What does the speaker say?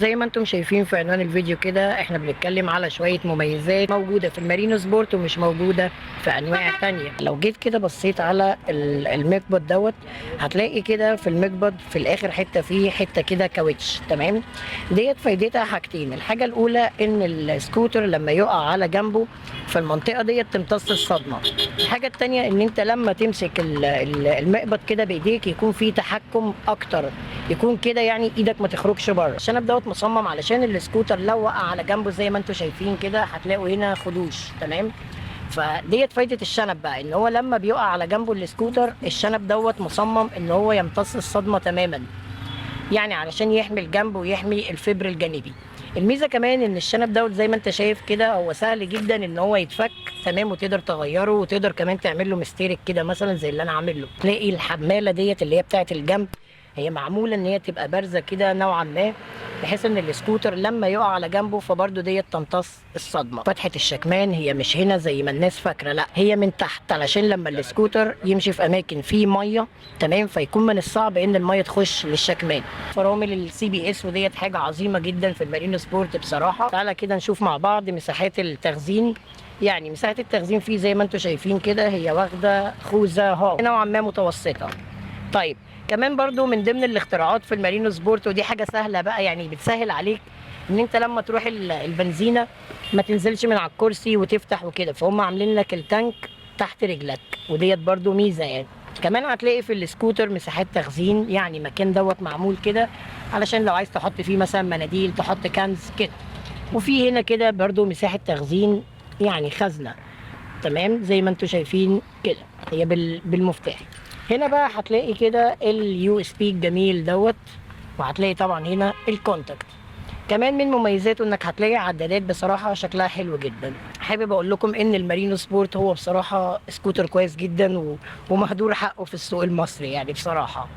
زي ما انتم شايفين في عنوان الفيديو كده، احنا بنتكلم على شوية مميزات موجودة في المارينو سبورت ومش موجودة في انواع تانية. لو جيت كده بصيت على المقبض دوت، هتلاقي كده في المقبض في الاخر حتة فيه حتة كده كاوتش. تمام، ديت فايدتها حاجتين. الحاجة الاولى ان السكوتر لما يقع على جنبه في المنطقة ديت تمتص الصدمة. الحاجة التانية ان انت لما تمسك المقبض كده بايديك يكون فيه تحكم اكتر، يكون كده يعني ايدك ما تخرجش بره. الشنب دوت مصمم علشان السكوتر لو وقع على جنبه زي ما انتم شايفين كده هتلاقوا هنا خدوش. تمام، فديت فايده الشنب بقى، ان هو لما بيقع على جنبه السكوتر الشنب دوت مصمم ان هو يمتص الصدمه تماما، يعني علشان يحمي الجنب ويحمي الفبر الجانبي. الميزه كمان ان الشنب دوت زي ما انت شايف كده هو سهل جدا ان هو يتفك. تمام، وتقدر تغيره وتقدر كمان تعمل له مستيرك كده مثلا زي اللي انا عامل له. تلاقي الحماله ديت اللي هي بتاعه الجنب هي معموله ان هي تبقى بارزه كده نوعا ما، بحيث ان السكوتر لما يقع على جنبه فبرضه ديت تمتص الصدمه. فتحه الشكمان هي مش هنا زي ما الناس فاكره، لا هي من تحت علشان لما السكوتر يمشي في اماكن فيه ميه، تمام، فيكون من الصعب ان الميه تخش للشكمان. فرامل السي بي اس وديت حاجه عظيمه جدا في المارينو سبورت بصراحه. تعالى كده نشوف مع بعض مساحات التخزين. يعني مساحه التخزين فيه زي ما انتم شايفين كده هي واخده خوذه نوعا ما متوسطه. طيب، كمان برضو من ضمن الاختراعات في المارينو سبورت، ودي حاجه سهله بقى يعني بتسهل عليك، ان انت لما تروح البنزينه ما تنزلش من على الكرسي وتفتح وكده، فهم عاملين لك التانك تحت رجلك، وديت برضو ميزه يعني. كمان هتلاقي في السكوتر مساحات تخزين، يعني مكان دوت معمول كده علشان لو عايز تحط فيه مثلا مناديل، تحط كنز كده. وفي هنا كده برضو مساحه تخزين، يعني خزنه. تمام، زي ما انتم شايفين كده هي بالمفتاح. هنا بقى هتلاقي كده اليو اس بي الجميل دوت، وهتلاقي طبعا هنا الكونتاكت. كمان من مميزاته انك هتلاقي عدادات بصراحه شكلها حلو جدا. حابب اقول لكم ان المارينو سبورت هو بصراحه سكوتر كويس جدا ومهدور حقه في السوق المصري يعني بصراحه.